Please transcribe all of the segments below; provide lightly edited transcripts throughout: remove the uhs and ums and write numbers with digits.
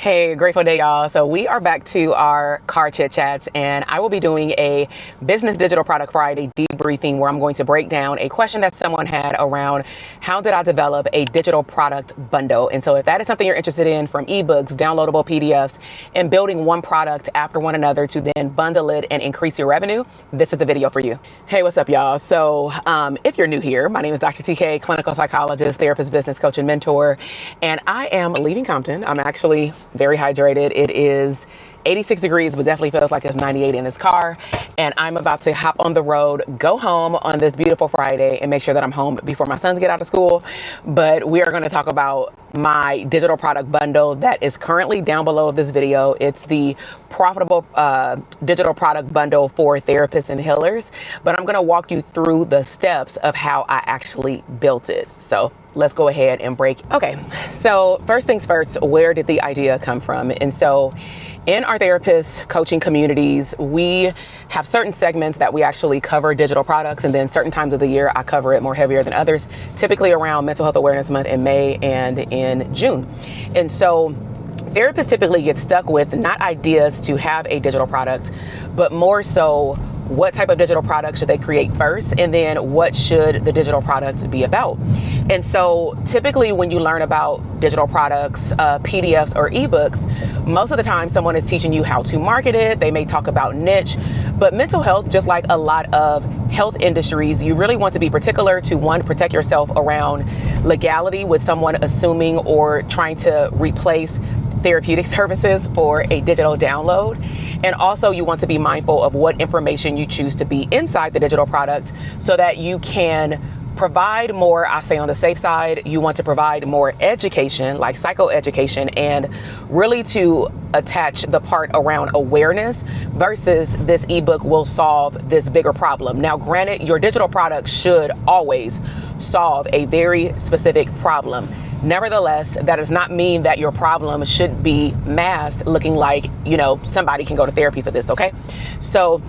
Hey, grateful day, y'all. So we are back to our car chit chats, and I will be doing a Business Digital Product Friday debriefing where I'm going to break down a question that someone had around how did I develop a digital product bundle. And so if that is something you're interested in, from ebooks, downloadable PDFs, and building one product after one another to then bundle it and increase your revenue, this is the video for you. Hey, what's up, y'all? So if you're new here, my name is Dr. TK, clinical psychologist, therapist, business coach, and mentor, and I am leaving Compton. I'm actually very hydrated. It is 86 degrees, but definitely feels like it's 98 in this car. And I'm about to hop on the road, go home on this beautiful Friday, and make sure that I'm home before my sons get out of school. But we are going to talk about my digital product bundle that is currently down below this video. It's the profitable digital product bundle for therapists and healers. But I'm going to walk you through the steps of how I actually built it. So let's go ahead and break. Okay, so first things first, where did the idea come from? And so in our therapist coaching communities, we have certain segments that we actually cover digital products, and then certain times of the year I cover it more heavier than others, typically around Mental Health Awareness Month in May and in June. And so therapists typically get stuck with not ideas to have a digital product, but more so what type of digital product should they create first, and then what should the digital product be about. And so typically when you learn about digital products, PDFs or ebooks, most of the time someone is teaching you how to market it. They may talk about niche, but mental health, just like a lot of health industries, you really want to be particular to, one, protect yourself around legality with someone assuming or trying to replace therapeutic services for a digital download. And also you want to be mindful of what information you choose to be inside the digital product so that you can provide more, I say on the safe side, you want to provide more education, like psychoeducation, and really to attach the part around awareness versus this ebook will solve this bigger problem. Now, granted, your digital product should always solve a very specific problem. Nevertheless, that does not mean that your problem should be masked looking like, somebody can go to therapy for this, okay? So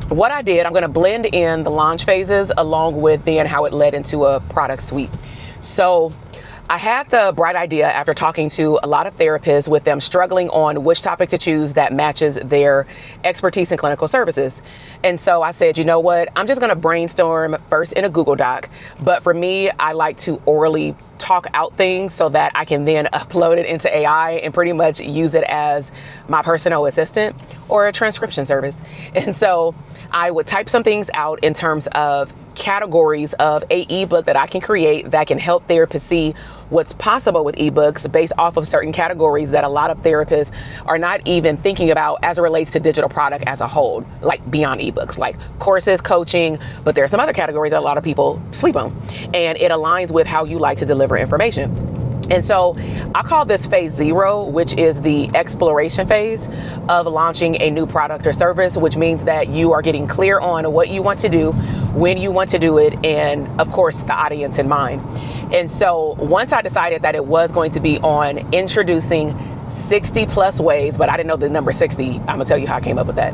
what I did, I'm going to blend in the launch phases along with then how it led into a product suite. So I had the bright idea after talking to a lot of therapists with them struggling on which topic to choose that matches their expertise in clinical services. And so I said, you know what, I'm just going to brainstorm first in a Google Doc. But for me, I like to orally talk out things so that I can then upload it into AI and pretty much use it as my personal assistant or a transcription service. And so I would type some things out in terms of categories of a ebook that I can create that can help therapists see what's possible with ebooks based off of certain categories that a lot of therapists are not even thinking about as it relates to digital product as a whole, like beyond ebooks, like courses, coaching, but there are some other categories that a lot of people sleep on, and it aligns with how you like to deliver information. And so I call this phase 0, which is the exploration phase of launching a new product or service, which means that you are getting clear on what you want to do, when you want to do it, and of course the audience in mind. And so once I decided that it was going to be on introducing 60 plus ways, but I didn't know the number 60. I'm gonna tell you how I came up with that.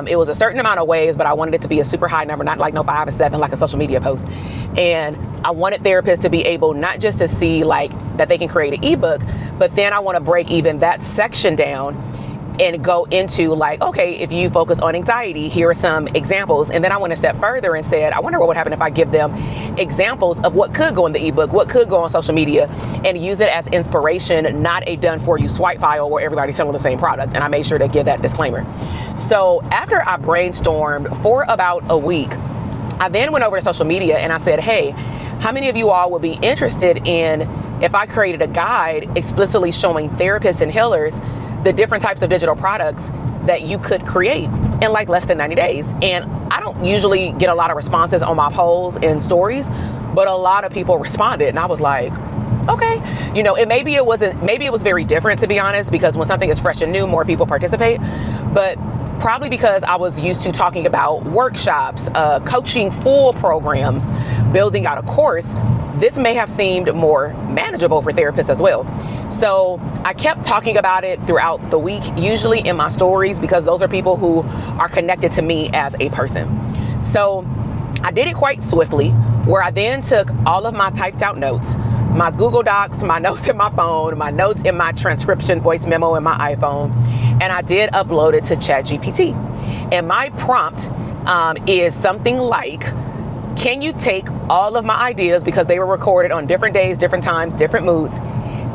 It was a certain amount of ways, but I wanted it to be a super high number, not like no 5 or 7 like a social media post. And I wanted therapists to be able not just to see like that they can create an ebook, but then I want to break even that section down and go into like, okay, if you focus on anxiety, here are some examples. And then I went a step further and said, I wonder what would happen if I give them examples of what could go in the ebook, what could go on social media, and use it as inspiration, not a done for you swipe file where everybody's selling the same product. And I made sure to give that disclaimer. So after I brainstormed for about a week, I then went over to social media and I said, hey, how many of you all would be interested in if I created a guide explicitly showing therapists and healers the different types of digital products that you could create in like less than 90 days. And I don't usually get a lot of responses on my polls and stories, but a lot of people responded. And I was like, okay, maybe it was very different, to be honest, because when something is fresh and new, more people participate. But probably because I was used to talking about workshops, coaching full programs, building out a course, this may have seemed more manageable for therapists as well. So I kept talking about it throughout the week, usually in my stories, because those are people who are connected to me as a person. So I did it quite swiftly, where I then took all of my typed out notes, my Google Docs, my notes in my phone, my notes in my transcription voice memo in my iPhone, and I did upload it to ChatGPT. And my prompt is something like, can you take all of my ideas, because they were recorded on different days, different times, different moods,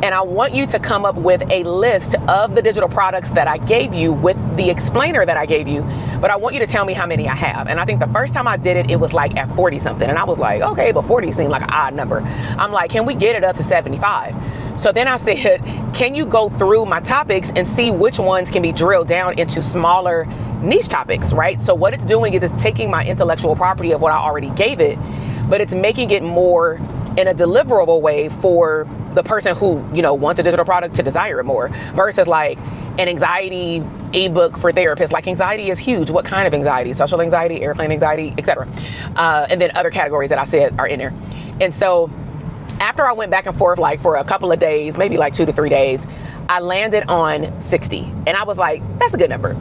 and I want you to come up with a list of the digital products that I gave you with the explainer that I gave you, but I want you to tell me how many I have. And I think the first time I did it, it was like at 40 something. And I was like, okay, but 40 seemed like an odd number. I'm like, can we get it up to 75? So then I said, can you go through my topics and see which ones can be drilled down into smaller niche topics, right? So what it's doing is it's taking my intellectual property of what I already gave it, but it's making it more in a deliverable way for the person who, wants a digital product to desire it more, versus like an anxiety ebook for therapists. Like, anxiety is huge. What kind of anxiety? Social anxiety, airplane anxiety, etc. And then other categories that I said are in there. And so after I went back and forth, like for a couple of days, maybe like 2 to 3 days, I landed on 60. And I was like, that's a good number.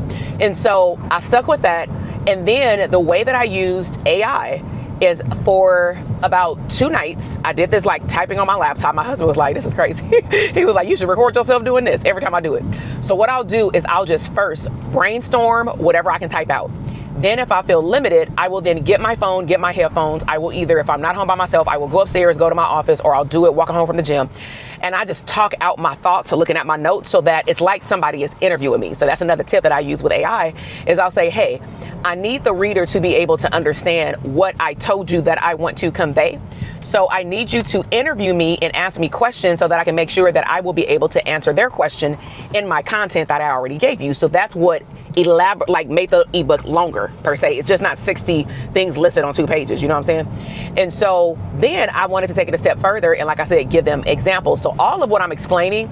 And so I stuck with that. And then the way that I used AI is, for about 2 nights, I did this like typing on my laptop. My husband was like, this is crazy. He was like, you should record yourself doing this every time I do it. So what I'll do is I'll just first brainstorm whatever I can type out. Then if I feel limited, I will then get my phone, get my headphones. I will either, if I'm not home by myself, I will go upstairs, go to my office, or I'll do it walking home from the gym. And I just talk out my thoughts, so looking at my notes, so that it's like somebody is interviewing me. So that's another tip that I use with AI, is I'll say, hey, I need the reader to be able to understand what I told you that I want to convey. So I need you to interview me and ask me questions so that I can make sure that I will be able to answer their question in my content that I already gave you. So that's what made the ebook longer, per se. It's just not 60 things listed on 2 pages, you know what I'm saying? And so then I wanted to take it a step further, and like I said, give them examples. So all of what I'm explaining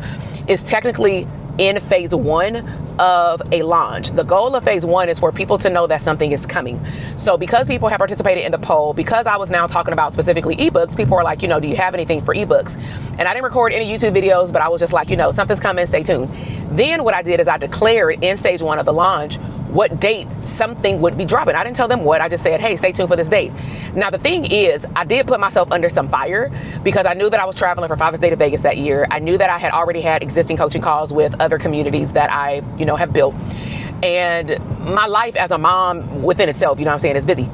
is technically in phase 1 of a launch. The goal of phase 1 is for people to know that something is coming. So because people have participated in the poll, because I was now talking about specifically ebooks, people are like, do you have anything for ebooks? And I didn't record any YouTube videos, but I was just like, something's coming, stay tuned. Then what I did is I declared in stage 1 of the launch what date something would be dropping. I didn't tell them what, I just said, hey, stay tuned for this date. Now, the thing is, I did put myself under some fire, because I knew that I was traveling for Father's Day to Vegas that year. I knew that I had already had existing coaching calls with other communities that I, have built. And my life as a mom within itself, is busy.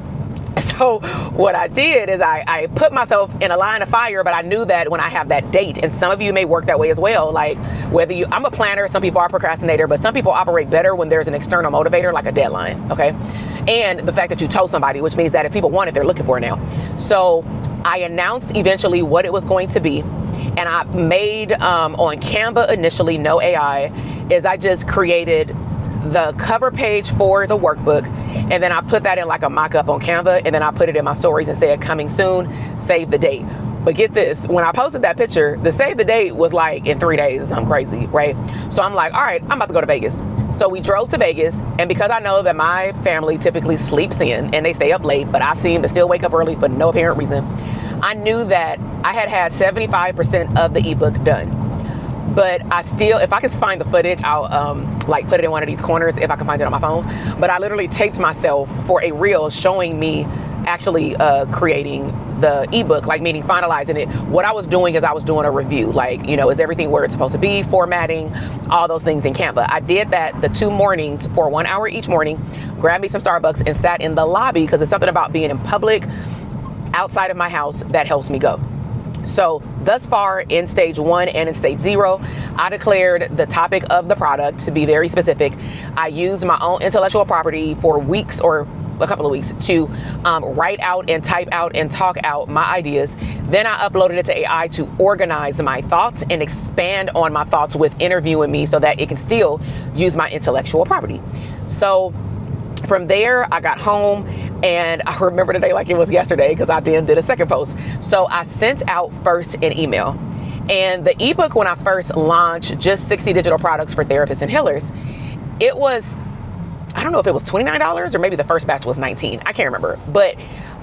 So what I did is I put myself in a line of fire, but I knew that when I have that date, and some of you may work that way as well, like I'm a planner, some people are a procrastinator, but some people operate better when there's an external motivator, like a deadline, okay? And the fact that you told somebody, which means that if people want it, they're looking for it now. So I announced eventually what it was going to be. And I made, on Canva initially, no AI, is I just created the cover page for the workbook, and then I put that in like a mock-up on Canva, and then I put it in my stories and said, coming soon, save the date. But get this, when I posted that picture, the save the date was like in 3 days. I'm crazy, right? So I'm like, all right, I'm about to go to Vegas. So we drove to Vegas, and because I know that my family typically sleeps in and they stay up late, but I seem to still wake up early for no apparent reason, I knew that I had 75% of the ebook done. But I still, if I can find the footage, I'll put it in one of these corners if I can find it on my phone. But I literally taped myself for a reel showing me actually creating the ebook, like meaning finalizing it. What I was doing is I was doing a review, is everything where it's supposed to be, formatting, all those things in Canva. I did that the 2 mornings for 1 hour each morning, grabbed me some Starbucks and sat in the lobby, because it's something about being in public outside of my house that helps me go. So thus far in stage 1 and in stage 0, I declared the topic of the product to be very specific. I used my own intellectual property for weeks, or a couple of weeks, to write out and type out and talk out my ideas. Then I uploaded it to AI to organize my thoughts and expand on my thoughts with interviewing me, so that it can still use my intellectual property. So from there, I got home, and I remember today like it was yesterday, because I then did a second post. So I sent out first an email. And the ebook, when I first launched, just 60 digital products for therapists and healers, it was, I don't know if it was $29 or maybe the first batch was $19. I can't remember. But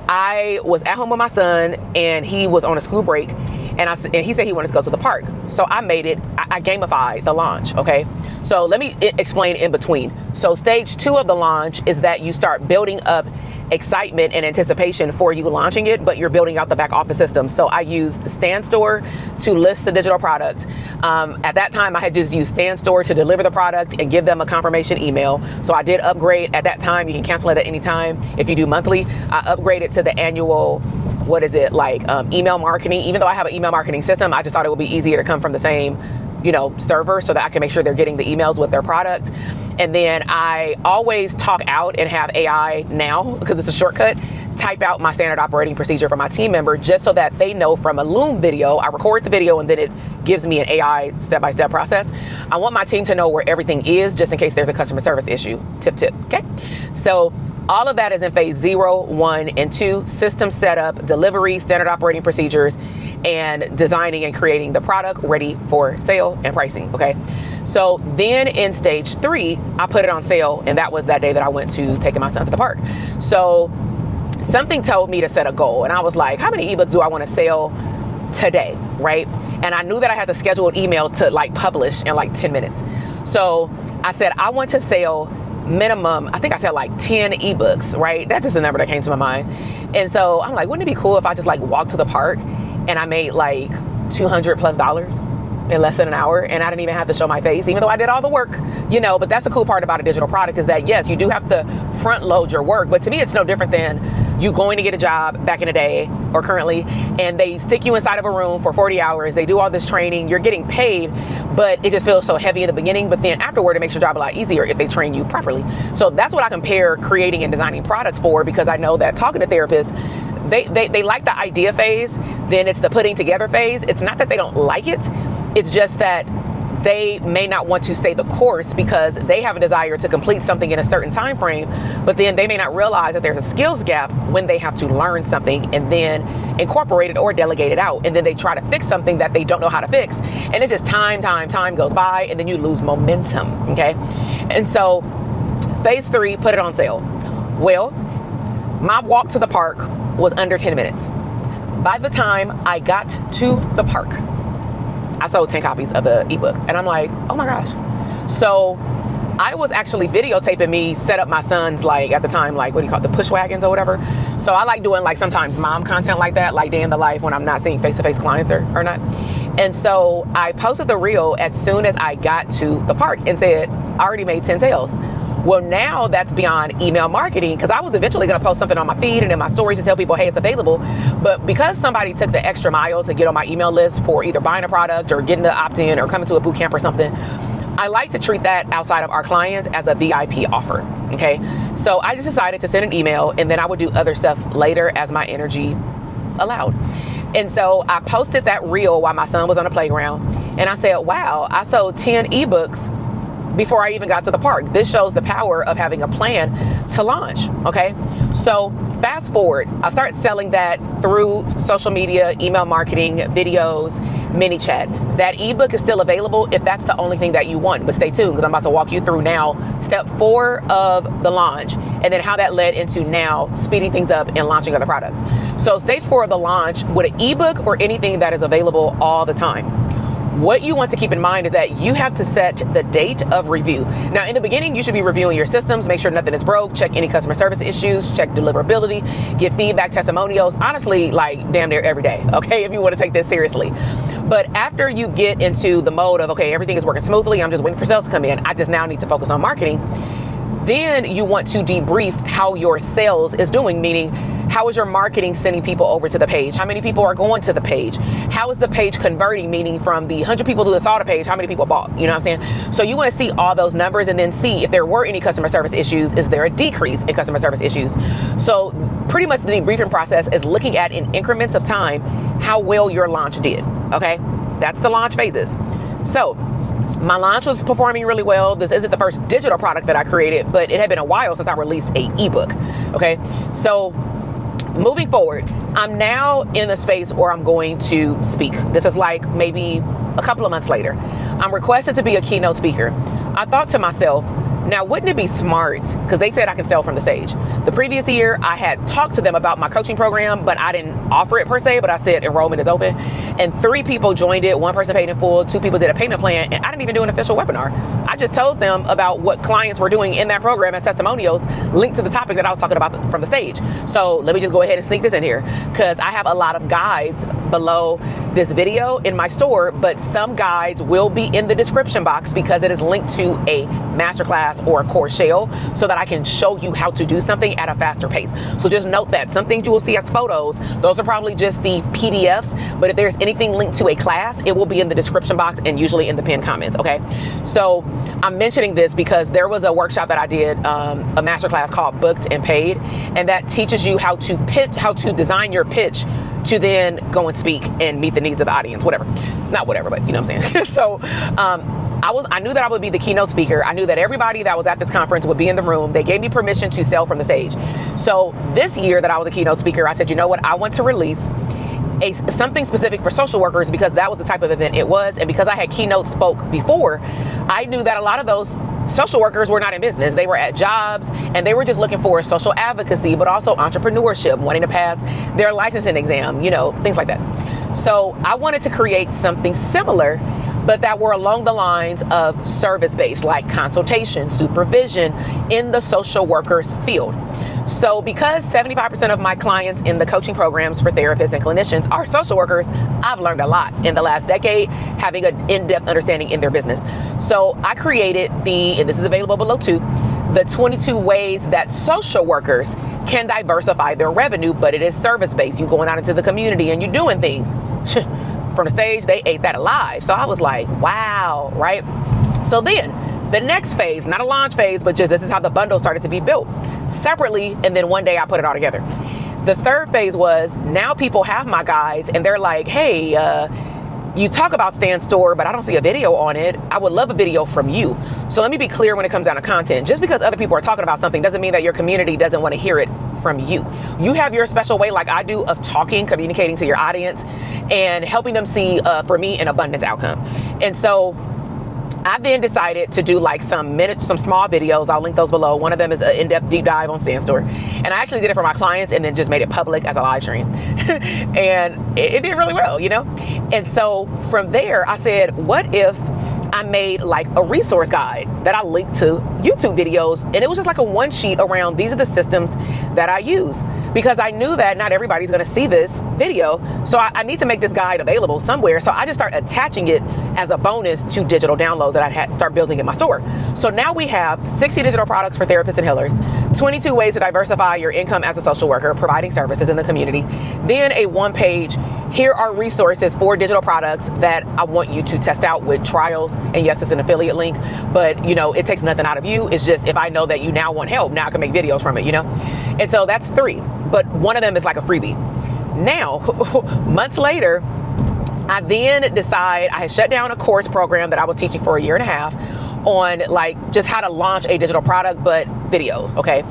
I was at home with my son, and he was on a school break, and he said he wanted to go to the park. So I gamified the launch. Okay. So let me explain in between. So stage 2 of the launch is that you start building up excitement and anticipation for you launching it, but you're building out the back office system. So I used StanStore to list the digital product. At that time, I had just used StanStore to deliver the product and give them a confirmation email. So I did upgrade at that time. You can cancel it at any time if you do monthly. I upgraded to the annual, email marketing. Even though I have an email marketing system, I just thought it would be easier to come from the same server so that I can make sure they're getting the emails with their product. And then I always talk out and have AI now, because it's a shortcut, type out my standard operating procedure for my team member, just so that they know from a Loom video. I record the video and then it gives me an AI step-by-step process. I want my team to know where everything is, just in case there's a customer service issue. Tip. Okay. So all of that is in phase 0, 1, and 2, system setup, delivery, standard operating procedures, and designing and creating the product ready for sale and pricing. Okay. So then in stage 3, I put it on sale. And that was that day that I went to taking my son to the park. So something told me to set a goal. And I was like, how many ebooks do I want to sell today? Right. And I knew that I had the scheduled email to publish in 10 minutes. So I said, I want to sell minimum, I think I said 10 ebooks, right? That's just a number that came to my mind. And so I'm like, wouldn't it be cool if I just walked to the park and I made $200+ in less than an hour, and I didn't even have to show my face, even though I did all the work, but that's the cool part about a digital product, is that yes, you do have to front load your work, but to me, it's no different than you going to get a job back in the day or currently, and they stick you inside of a room for 40 hours. They do all this training, you're getting paid, but it just feels so heavy in the beginning. But then afterward, it makes your job a lot easier if they train you properly. So that's what I compare creating and designing products for, because I know that talking to therapists, they like the idea phase, then it's the putting together phase. It's not that they don't like it. It's just that they may not want to stay the course because they have a desire to complete something in a certain time frame, but then they may not realize that there's a skills gap when they have to learn something and then incorporate it or delegate it out. And then they try to fix something that they don't know how to fix. And it's just time goes by, and then you lose momentum. Okay. And so phase 3, put it on sale. Well, my walk to the park was under 10 minutes. By the time I got to the park, I sold 10 copies of the ebook. And I'm like, oh my gosh. So I was actually videotaping me set up my son's, at the time, what do you call it, the push wagons or whatever. So I like doing sometimes mom content like that, day in the life when I'm not seeing face-to-face clients or not. And so I posted the reel as soon as I got to the park and said, I already made 10 sales. Well, now that's beyond email marketing, because I was eventually going to post something on my feed and in my stories to tell people, hey, it's available. But because somebody took the extra mile to get on my email list for either buying a product or getting to opt in or coming to a boot camp or something, I like to treat that outside of our clients as a VIP offer. Okay. So I just decided to send an email, and then I would do other stuff later as my energy allowed. And so I posted that reel while my son was on the playground, and I said, wow, I sold 10 ebooks before I even got to the park. This shows the power of having a plan to launch. Okay. So fast forward, I started selling that through social media, email marketing, videos, mini chat. That ebook is still available if that's the only thing that you want, but stay tuned, because I'm about to walk you through now step 4 of the launch, and then how that led into now speeding things up and launching other products. So stage 4 of the launch, with an ebook or anything that is available all the time, what you want to keep in mind is that you have to set the date of review. Now, in the beginning, you should be reviewing your systems, make sure nothing is broke, check any customer service issues, check deliverability, get feedback, testimonials, honestly, damn near every day, okay, if you want to take this seriously. But after you get into the mode of, okay, everything is working smoothly, I'm just waiting for sales to come in, I just now need to focus on marketing, then you want to debrief how your sales is doing, meaning how is your marketing sending people over to the page? How many people are going to the page? How is the page converting? Meaning from the 100 people who saw the page, how many people bought? You know what I'm saying? So you want to see all those numbers and then see if there were any customer service issues. Is there a decrease in customer service issues? So pretty much the debriefing process is looking at in increments of time how well your launch did. Okay, that's the launch phases. So my launch was performing really well. This isn't the first digital product that I created, but it had been a while since I released a ebook. Okay, so moving forward, I'm now in the space where I'm going to speak. This is maybe a couple of months later. I'm requested to be a keynote speaker. I thought to myself, Now, wouldn't it be smart, because they said I can sell from the stage. The previous year, I had talked to them about my coaching program, but I didn't offer it per se, but I said enrollment is open. And 3 people joined it. 1 person paid in full, 2 people did a payment plan, and I didn't even do an official webinar. I just told them about what clients were doing in that program as testimonials linked to the topic that I was talking about from the stage. So let me just go ahead and sneak this in here, because I have a lot of guides below this video in my store, but some guides will be in the description box because it is linked to a masterclass or a course shell so that I can show you how to do something at a faster pace. So just note that some things you will see as photos, those are probably just the PDFs, but if there's anything linked to a class, it will be in the description box and usually in the pinned comments, okay? So I'm mentioning this because there was a workshop that I did, a masterclass called Booked and Paid, and that teaches you how to pitch, how to design your pitch to then go and speak and meet the needs of the audience, whatever. Not whatever, but you know what I'm saying? So I knew that I would be the keynote speaker. I knew that everybody that was at this conference would be in the room. They gave me permission to sell from the stage. So this year that I was a keynote speaker, I said, you know what? I want to release something specific for social workers because that was the type of event it was. And because I had keynote spoke before, I knew that a lot of those social workers were not in business. They were at jobs and they were just looking for social advocacy, but also entrepreneurship, wanting to pass their licensing exam, you know, things like that. So I wanted to create something similar, but that were along the lines of service-based, like consultation, supervision in the social workers field. So because 75% of my clients in the coaching programs for therapists and clinicians are social workers, I've learned a lot in the last decade, having an in-depth understanding in their business. So I created and this is available below too, the 22 ways that social workers can diversify their revenue, but it is service-based. You going out into the community and you're doing things. From the stage, they ate that alive. So I was like, wow, right? So then the next phase, not a launch phase, but just this is how the bundle started to be built separately. And then one day I put it all together. The third phase was now people have my guides and they're like, hey, you talk about Stand Store, but I don't see a video on it. I would love a video from you. So let me be clear when it comes down to content. Just because other people are talking about something doesn't mean that your community doesn't want to hear it from you. You have your special way, like I do, of talking, communicating to your audience and helping them see, for me, an abundance outcome. And so I then decided to do like some small videos. I'll link those below. One of them is an in-depth deep dive on Sandstore. And I actually did it for my clients and then just made it public as a live stream. And it did really well, you know? And so from there, I said, what if I made like a resource guide that I linked to YouTube videos, and it was just like a one sheet around these are the systems that I use, because I knew that not everybody's going to see this video. So I need to make this guide available somewhere. So I just start attaching it as a bonus to digital downloads that I had start building in my store. So now we have 60 digital products for therapists and healers, 22 ways to diversify your income as a social worker, providing services in the community. Then a 1-page, here are resources for digital products that I want you to test out with trials. And yes, it's an affiliate link, but you know, it takes nothing out of you. It's just, if I know that you now want help, now I can make videos from it, you know? And so that's 3, but one of them is like a freebie. Now, months later, I then decide I had shut down a course program that I was teaching for a year and a half on like just how to launch a digital product, but videos, okay?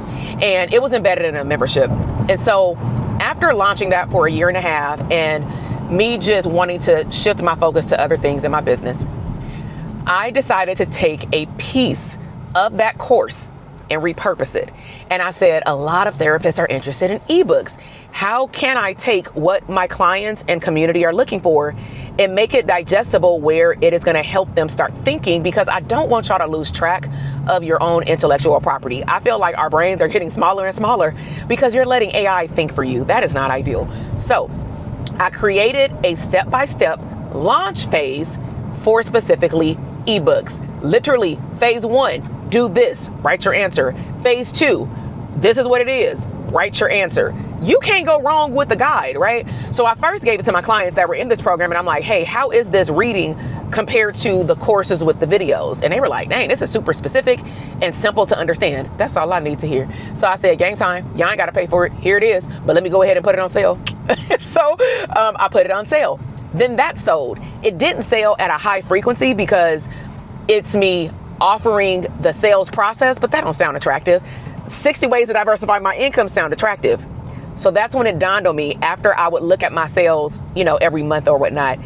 And it was embedded in a membership. And so after launching that for a year and a half and me just wanting to shift my focus to other things in my business, I decided to take a piece of that course and repurpose it. And I said, a lot of therapists are interested in ebooks. How can I take what my clients and community are looking for and make it digestible where it is going to help them start thinking? Because I don't want y'all to lose track of your own intellectual property. I feel like our brains are getting smaller and smaller because you're letting AI think for you. That is not ideal. So I created a step-by-step launch phase for specifically ebooks. Literally, phase 1, do this, write your answer. Phase 2, this is what it is, write your answer. You can't go wrong with the guide, right? So I first gave it to my clients that were in this program and I'm like, hey, how is this reading compared to the courses with the videos? And they were like, dang, this is super specific and simple to understand. That's all I need to hear. So I said, game time, y'all ain't got to pay for it. Here it is, but let me go ahead and put it on sale. So I put it on sale. Then that sold. It didn't sell at a high frequency because it's me offering the sales process, but that don't sound attractive. 60 ways to diversify my income sound attractive. So that's when it dawned on me after I would look at my sales, you know, every month or whatnot.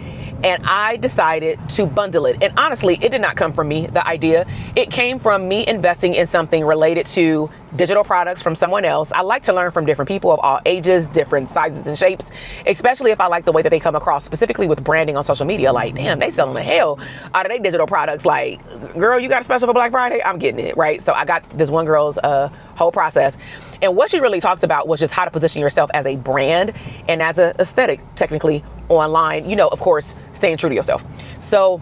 and I decided to bundle it. And honestly, it did not come from me, the idea. It came from me investing in something related to digital products from someone else. I like to learn from different people of all ages, different sizes and shapes, especially if I like the way that they come across, specifically with branding on social media. Like, damn, they selling the hell out of their digital products. Like, girl, you got a special for Black Friday? I'm getting it, right? So I got this one girl's whole process. And what she really talked about was just how to position yourself as a brand and as an aesthetic, technically, online, you know, of course, staying true to yourself. So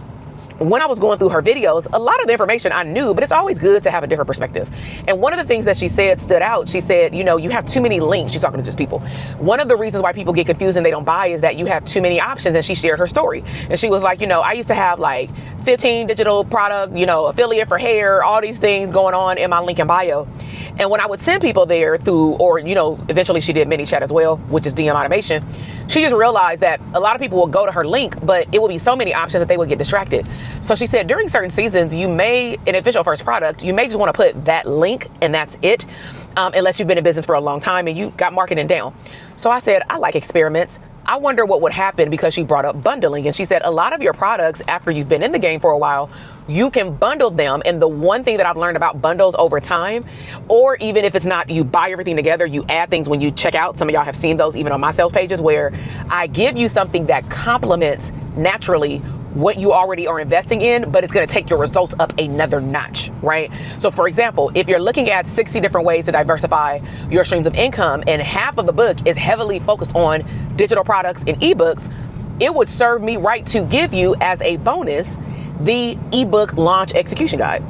when I was going through her videos, a lot of the information I knew, but it's always good to have a different perspective. And one of the things that she said stood out. She said, you know, you have too many links. She's talking to just people. One of the reasons why people get confused and they don't buy is that you have too many options. And she shared her story. And she was like, you know, I used to have like 15 digital product, you know, affiliate for hair, all these things going on in my link in bio. And when I would send people there through, or, you know, eventually she did ManyChat as well, which is DM automation, she just realized that a lot of people will go to her link, but it would be so many options that they would get distracted. So she said during certain seasons, you may, in official first product, you may just want to put that link and that's it, unless you've been in business for a long time and you got marketing down. So I said, I like experiments. I wonder what would happen, because she brought up bundling. And she said a lot of your products, after you've been in the game for a while, you can bundle them. And the one thing that I've learned about bundles over time, or even if it's not, you buy everything together, you add things when you check out. Some of y'all have seen those even on my sales pages, where I give you something that complements naturally what you already are investing in, but it's going to take your results up another notch, right? So for example, if you're looking at 60 different ways to diversify your streams of income, and half of the book is heavily focused on digital products and ebooks, it would serve me right to give you as a bonus the ebook launch execution guide.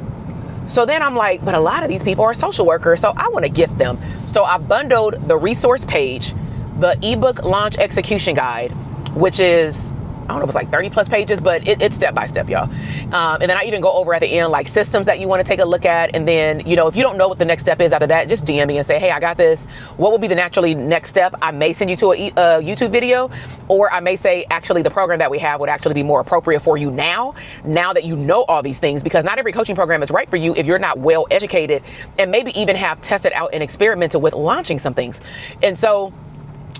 So then I'm like, but a lot of these people are social workers, so I want to gift them. So I bundled the resource page, the ebook launch execution guide, which is, I don't know if it's like 30 plus pages, but it's step by step, y'all. And then I even go over at the end, like systems that you want to take a look at. And then, you know, if you don't know what the next step is after that, just DM me and say, hey, I got this. What will be the naturally next step? I may send you to a YouTube video, or I may say, actually, the program that we have would actually be more appropriate for you now that you know all these things, because not every coaching program is right for you if you're not well educated and maybe even have tested out and experimented with launching some things. And so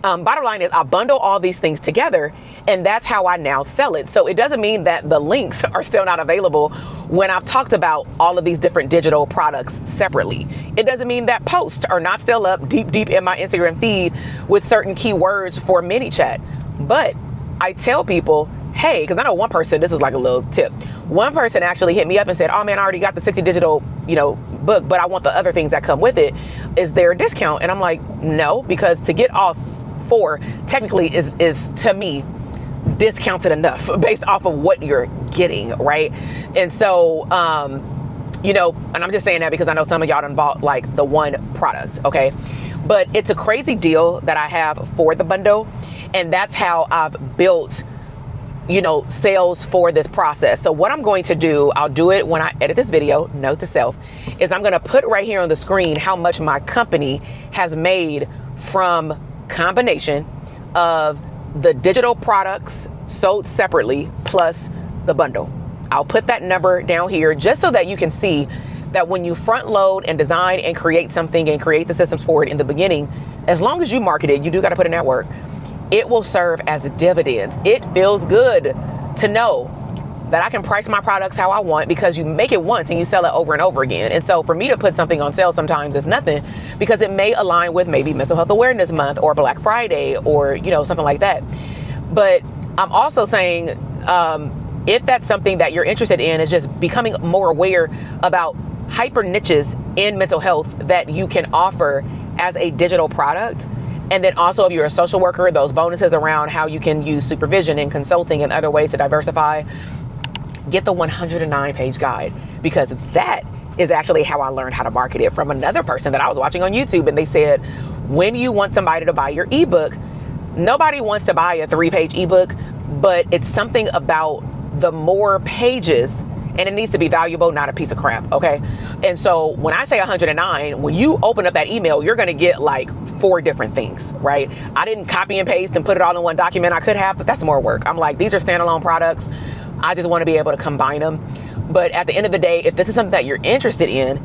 bottom line is I bundle all these things together, and that's how I now sell it. So it doesn't mean that the links are still not available when I've talked about all of these different digital products separately. It doesn't mean that posts are not still up deep in my Instagram feed with certain keywords for ManyChat. But I tell people, hey, because I know one person, this is like a little tip. One person actually hit me up and said, oh man, I already got the 60 digital, you know, book, but I want the other things that come with it. Is there a discount? And I'm like, no, because to get all four technically is to me discounted enough based off of what you're getting, right? And so you know, and I'm just saying that because I know some of y'all done bought like the one product, okay? But it's a crazy deal that I have for the bundle, and that's how I've built, you know, sales for this process. So what I'm going to do, I'll do it when I edit this video, note to self, is I'm going to put right here on the screen how much my company has made from combination of the digital products sold separately plus the bundle. I'll put that number down here just so that you can see that when you front load and design and create something and create the systems for it in the beginning, as long as you market it, you do got to put in that work, it will serve as dividends. It feels good to know that I can price my products how I want, because you make it once and you sell it over and over again. And so for me to put something on sale sometimes is nothing, because it may align with maybe Mental Health Awareness Month or Black Friday or, you know, something like that. But I'm also saying, if that's something that you're interested in, is just becoming more aware about hyper niches in mental health that you can offer as a digital product. And then also, if you're a social worker, those bonuses around how you can use supervision and consulting and other ways to diversify. Get the 109-page guide, because that is actually how I learned how to market it from another person that I was watching on YouTube. And they said, when you want somebody to buy your ebook, nobody wants to buy a 3-page ebook, but it's something about the more pages, and it needs to be valuable, not a piece of crap, okay? And so when I say 109, when you open up that email, you're gonna get like 4 different things, right? I didn't copy and paste and put it all in one document. I could have, but that's more work. I'm like, these are standalone products. I just want to be able to combine them. But at the end of the day, if this is something that you're interested in,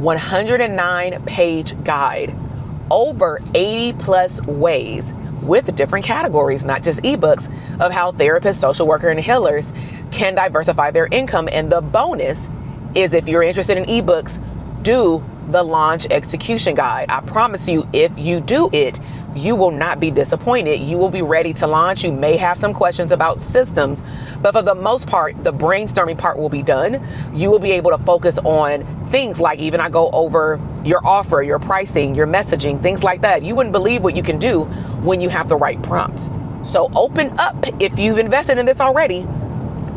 109-page guide, over 80 plus ways with different categories, not just ebooks, of how therapists, social workers, and healers can diversify their income. And the bonus is, if you're interested in ebooks, do the launch execution guide. I promise you, if you do it, you will not be disappointed. You will be ready to launch. You may have some questions about systems, but for the most part, the brainstorming part will be done. You will be able to focus on things like, even I go over your offer, your pricing, your messaging, things like that. You wouldn't believe what you can do when you have the right prompts. So open up, if you've invested in this already,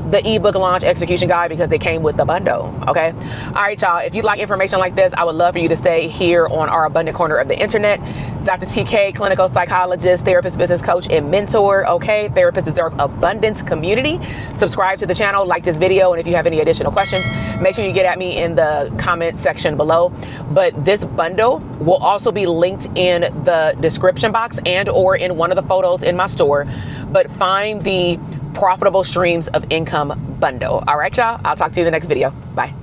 the ebook launch execution guide, because they came with the bundle. Okay. All right, y'all. If you'd like information like this, I would love for you to stay here on our abundant corner of the internet. Dr. TK, clinical psychologist, therapist, business coach, and mentor. Okay. Therapists deserve abundance community. Subscribe to the channel, like this video. And if you have any additional questions, make sure you get at me in the comment section below. But this bundle will also be linked in the description box and or in one of the photos in my store. But find the profitable streams of income bundle. All right, y'all. I'll talk to you in the next video. Bye.